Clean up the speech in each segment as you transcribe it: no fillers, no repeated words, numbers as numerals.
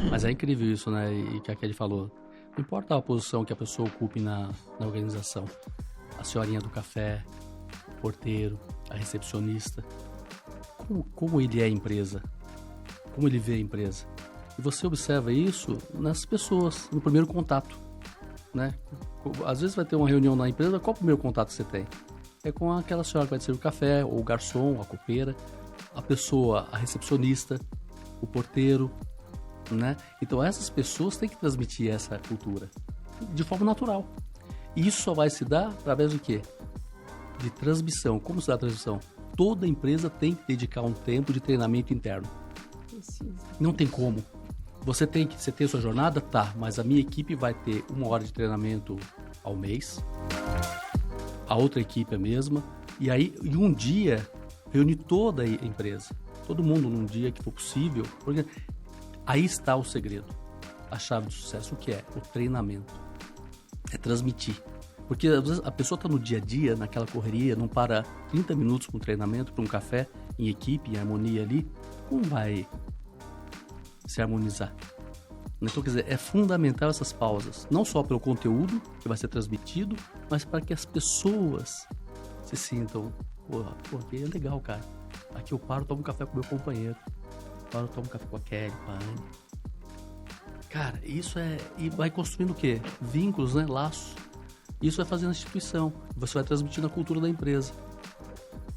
Mas é incrível isso, né? E que a Kelly falou. Não importa a posição que a pessoa ocupe na organização. A senhorinha do café, o porteiro, a recepcionista. Como ele é a empresa? Como ele vê a empresa? E você observa isso nas pessoas, no primeiro contato, né? Às vezes vai ter uma reunião na empresa, qual o primeiro contato que você tem? É com aquela senhora que vai servir o café, ou o garçom, a copeira, a pessoa, a recepcionista, o porteiro, né? Então essas pessoas têm que transmitir essa cultura de forma natural. E isso só vai se dar através do quê? De transmissão. Como se dá a transmissão? Toda empresa tem que dedicar um tempo de treinamento interno. Precisa. Não tem como. Você tem a sua jornada? Tá, mas a minha equipe vai ter 1 hora de treinamento ao mês. A outra equipe é a mesma. E aí, em um dia, reúne toda a empresa. Todo mundo num dia que for possível. Porque aí está o segredo. A chave do sucesso, o que é? O treinamento. É transmitir. Porque às vezes a pessoa está no dia a dia, naquela correria, não para 30 minutos para um treinamento, para um café, em equipe, em harmonia ali. Como vai se harmonizar? Então, quer dizer, é fundamental essas pausas. Não só pelo conteúdo que vai ser transmitido, mas para que as pessoas se sintam, pô, aqui é legal, cara. Aqui eu paro, tomo um café com o meu companheiro. Paro, tomo um café com a Kelly, com a Anne. Cara, isso é... E vai construindo o quê? Vínculos, né? Laços. Isso vai fazendo a instituição. Você vai transmitindo a cultura da empresa.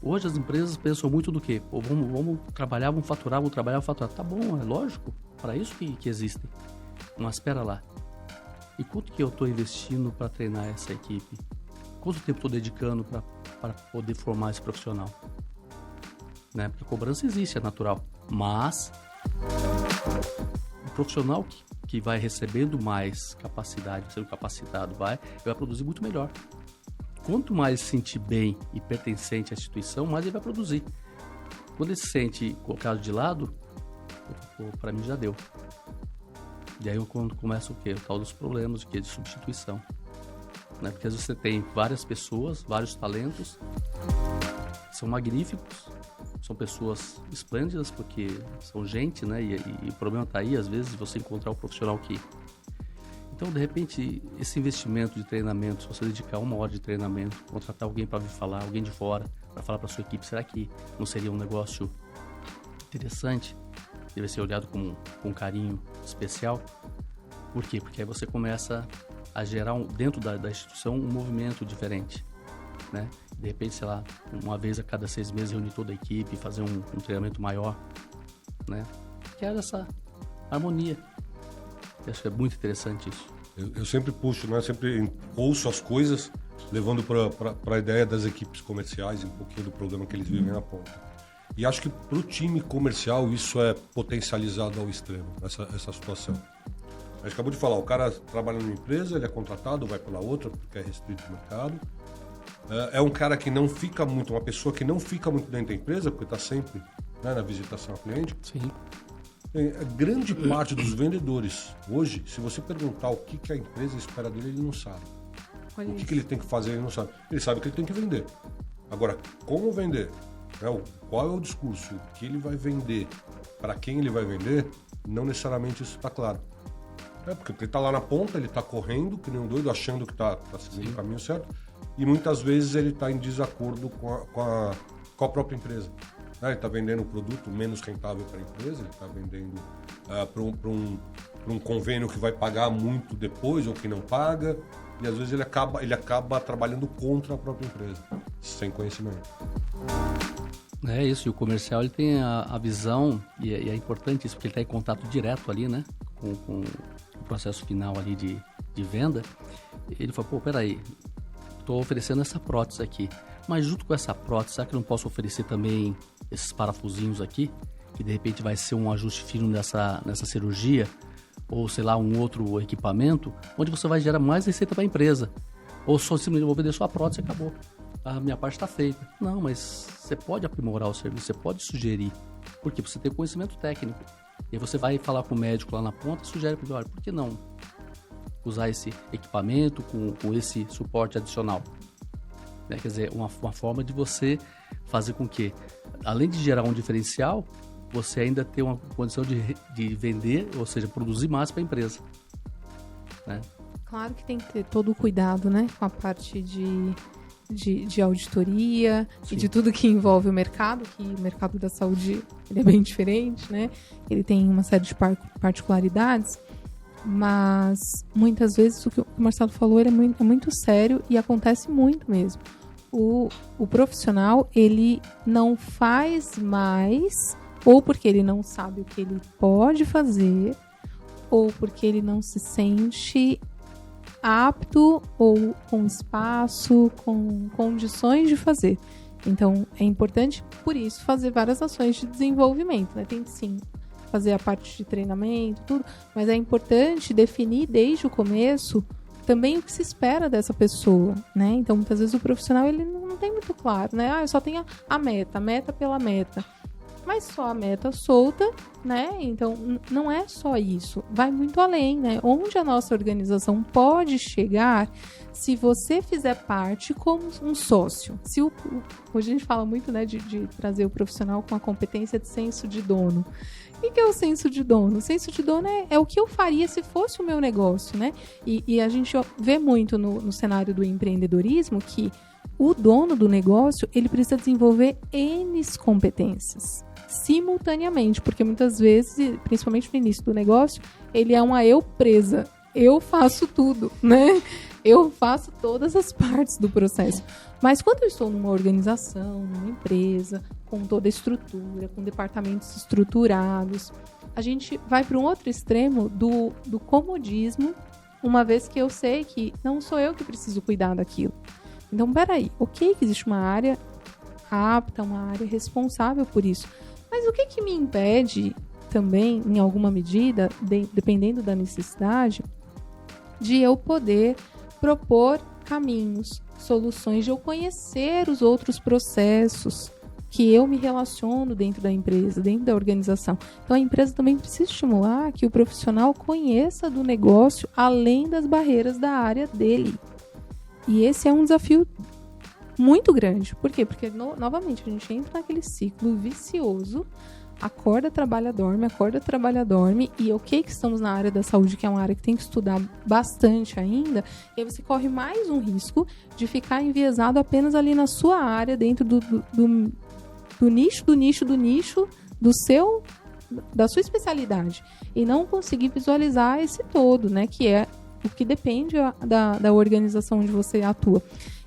Hoje as empresas pensam muito do quê? Pô, vamos trabalhar, vamos faturar, vamos trabalhar, vamos faturar. Tá bom, é lógico. Para isso que existem. Mas espera lá. E quanto que eu estou investindo para treinar essa equipe? Quanto tempo estou dedicando para poder formar esse profissional? Né? Porque a cobrança existe, é natural. Mas o profissional que vai recebendo mais capacidade, sendo capacitado, vai produzir muito melhor. Quanto mais se sentir bem e pertencente à instituição, mais ele vai produzir. Quando ele se sente colocado de lado, para mim já deu. E aí quando começa o quê? O tal dos problemas de substituição. Né? Porque às vezes você tem várias pessoas, vários talentos, são magníficos, são pessoas esplêndidas, porque são gente, né? E o problema está aí, às vezes, você encontrar o profissional que... Então, de repente, esse investimento de treinamento, se você dedicar 1 hora de treinamento, contratar alguém para vir falar, alguém de fora, para falar para sua equipe, será que não seria um negócio interessante? Deve ser olhado com um carinho especial. Por quê? Porque aí você começa a gerar, dentro da instituição, um movimento diferente, né? De repente, sei lá, uma vez a cada 6 meses reunir toda a equipe, fazer um treinamento maior, né? Que é essa harmonia. Eu acho que é muito interessante isso. Eu sempre puxo, né? Sempre ouço as coisas, levando para a ideia das equipes comerciais e um pouquinho do problema que eles vivem na ponta. E acho que para o time comercial isso é potencializado ao extremo, essa situação. A gente acabou de falar, o cara trabalha numa empresa, ele é contratado, vai pela outra, porque é restrito no mercado. É um cara que não fica muito, uma pessoa que não fica muito dentro da empresa, porque está sempre, né, na visitação ao cliente. Sim. A grande parte dos vendedores, hoje, se você perguntar o que a empresa espera dele, ele não sabe. O que ele tem que fazer, ele não sabe. Ele sabe que ele tem que vender. Agora, como vender? Qual é o discurso? O que ele vai vender? Para quem ele vai vender? Não necessariamente isso está claro. Porque ele está lá na ponta, ele está correndo, que nem um doido, achando que está seguindo o caminho certo. E muitas vezes ele está em desacordo com a própria empresa. Ele está vendendo um produto menos rentável para a empresa, ele está vendendo para um convênio que vai pagar muito depois ou que não paga, e às vezes ele acaba trabalhando contra a própria empresa, sem conhecimento. É isso, e o comercial ele tem a visão, e é importante isso, porque ele está em contato direto ali, né, com o processo final ali de venda. Ele fala, pô, peraí, estou oferecendo essa prótese aqui, mas junto com essa prótese, será que eu não posso oferecer também esses parafusinhos aqui, que de repente vai ser um ajuste fino nessa cirurgia, ou sei lá, um outro equipamento, onde você vai gerar mais receita para a empresa. Ou só simplesmente vou vender sua prótese e acabou. A minha parte está feita. Não, mas você pode aprimorar o serviço, você pode sugerir, porque você tem conhecimento técnico. E aí você vai falar com o médico lá na ponta e sugere para ele, olha, por que não usar esse equipamento com esse suporte adicional? Quer dizer, uma forma de você fazer com que, além de gerar um diferencial, você ainda tem uma condição de vender, ou seja, produzir mais para a empresa. Né? Claro que tem que ter todo o cuidado, né, com a parte de auditoria. Sim. E de tudo que envolve o mercado, que o mercado da saúde ele é bem diferente, né? Ele tem uma série de particularidades, mas muitas vezes o que o Marcelo falou ele é muito sério e acontece muito mesmo. O profissional, ele não faz mais, ou porque ele não sabe o que ele pode fazer, ou porque ele não se sente apto ou com espaço, com condições de fazer. Então, é importante, por isso, fazer várias ações de desenvolvimento, né? Tem que, sim, fazer a parte de treinamento, tudo, mas é importante definir desde o começo também o que se espera dessa pessoa, né? Então, muitas vezes o profissional, ele não tem muito claro, né? Eu só tenho a meta pela meta. Mas só a meta solta, né? Então, não é só isso. Vai muito além, né? Onde a nossa organização pode chegar se você fizer parte como um sócio. Hoje a gente fala muito, né, de trazer o profissional com a competência de senso de dono. O que é o senso de dono? O senso de dono é o que eu faria se fosse o meu negócio, né? E a gente vê muito no cenário do empreendedorismo que o dono do negócio, ele precisa desenvolver N competências simultaneamente, porque muitas vezes, principalmente no início do negócio, ele é uma eu presa. Eu faço tudo, né? Eu faço todas as partes do processo. Mas quando eu estou numa organização, numa empresa, com toda a estrutura, com departamentos estruturados, a gente vai para um outro extremo do comodismo, uma vez que eu sei que não sou eu que preciso cuidar daquilo. Então, peraí, ok que existe uma área apta, uma área responsável por isso, mas o que me impede também, em alguma medida, dependendo da necessidade, de eu poder propor caminhos, soluções, de eu conhecer os outros processos que eu me relaciono dentro da empresa, dentro da organização. Então, a empresa também precisa estimular que o profissional conheça do negócio além das barreiras da área dele. E esse é um desafio muito grande. Por quê? Porque, novamente, a gente entra naquele ciclo vicioso, acorda, trabalha, dorme, e ok que estamos na área da saúde, que é uma área que tem que estudar bastante ainda, e aí você corre mais um risco de ficar enviesado apenas ali na sua área, dentro do nicho da sua especialidade, e não conseguir visualizar esse todo, né, que é o que depende da organização onde você atua.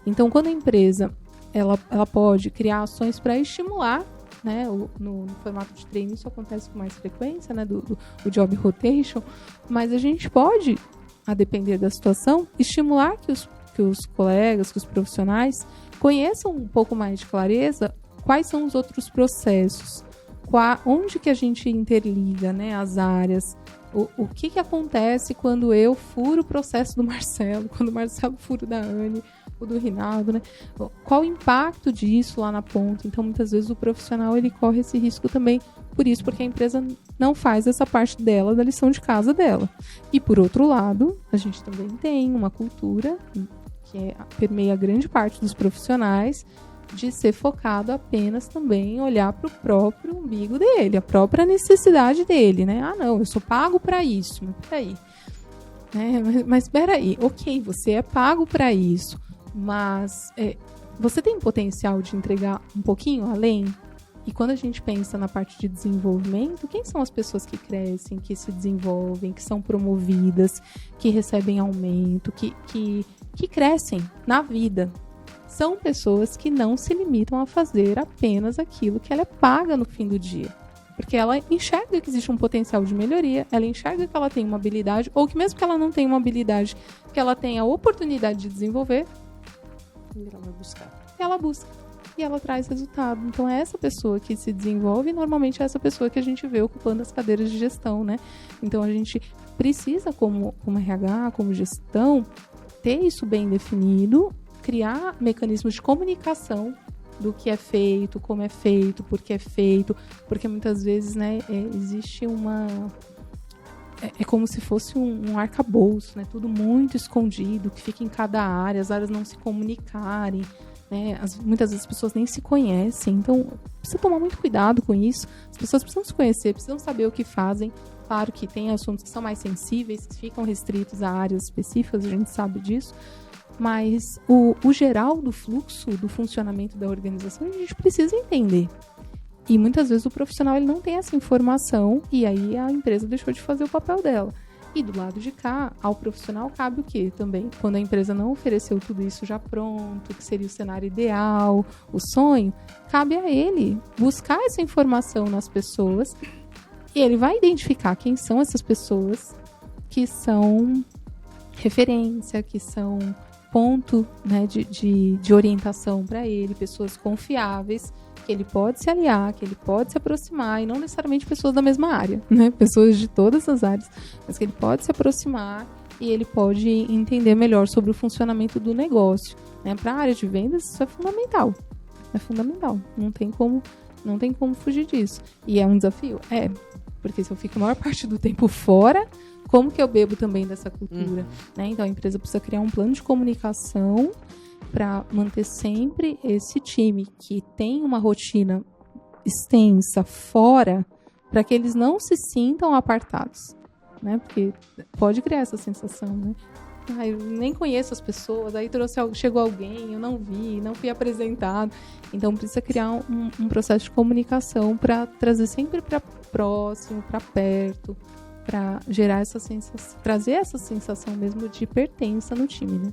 Então, quando a empresa ela pode criar ações para estimular, né, no formato de treino, isso acontece com mais frequência, né, do job rotation, mas a gente pode, a depender da situação, estimular que os colegas, que os profissionais conheçam um pouco mais de clareza quais são os outros processos, onde que a gente interliga, né, as áreas, o que acontece quando eu furo o processo do Marcelo, quando o Marcelo fura o da Anne, o do Rinaldo, né? Qual o impacto disso lá na ponta? Então, muitas vezes o profissional ele corre esse risco também por isso, porque a empresa não faz essa parte dela, da lição de casa dela. E, por outro lado, a gente também tem uma cultura que permeia grande parte dos profissionais de ser focado apenas também em olhar para o próprio umbigo dele, a própria necessidade dele, né? Ah, não, eu sou pago para isso, mas peraí. Mas peraí, ok, você é pago para isso, mas você tem potencial de entregar um pouquinho além? E quando a gente pensa na parte de desenvolvimento, quem são as pessoas que crescem, que se desenvolvem, que são promovidas, que recebem aumento, que crescem na vida? São pessoas que não se limitam a fazer apenas aquilo que ela é paga no fim do dia. Porque ela enxerga que existe um potencial de melhoria, ela enxerga que ela tem uma habilidade, ou que mesmo que ela não tenha uma habilidade, que ela tenha a oportunidade de desenvolver, ela vai buscar. Ela busca. E ela traz resultado. Então, é essa pessoa que se desenvolve, e normalmente é essa pessoa que a gente vê ocupando as cadeiras de gestão, né? Então, a gente precisa, como RH, como gestão, ter isso bem definido, criar mecanismos de comunicação do que é feito, como é feito, por que é feito, porque muitas vezes, né, existe uma... É como se fosse um arcabouço, né? Tudo muito escondido, que fica em cada área, as áreas não se comunicarem, né? Muitas vezes as pessoas nem se conhecem, então precisa tomar muito cuidado com isso. As pessoas precisam se conhecer, precisam saber o que fazem. Claro que tem assuntos que são mais sensíveis, que ficam restritos a áreas específicas, a gente sabe disso, mas o geral do fluxo, do funcionamento da organização, a gente precisa entender. E muitas vezes o profissional ele não tem essa informação e aí a empresa deixou de fazer o papel dela. E do lado de cá, ao profissional cabe o quê também? Quando a empresa não ofereceu tudo isso já pronto, que seria o cenário ideal, o sonho, cabe a ele buscar essa informação nas pessoas e ele vai identificar quem são essas pessoas que são referência, que são ponto, né, de orientação para ele, pessoas confiáveis, que ele pode se aliar, que ele pode se aproximar, e não necessariamente pessoas da mesma área, né? Pessoas de todas as áreas, mas que ele pode se aproximar e ele pode entender melhor sobre o funcionamento do negócio, né? Para a área de vendas, isso é fundamental. É fundamental. Não tem como fugir disso. E é um desafio? É. Porque se eu fico a maior parte do tempo fora, como que eu bebo também dessa cultura? Né? Então, a empresa precisa criar um plano de comunicação para manter sempre esse time que tem uma rotina extensa fora, para que eles não se sintam apartados, né? Porque pode criar essa sensação, né? Ah, eu nem conheço as pessoas, aí chegou alguém, eu não vi, não fui apresentado. Então precisa criar um processo de comunicação para trazer sempre para próximo, para perto, para gerar essa sensação, trazer essa sensação mesmo de pertença no time, né?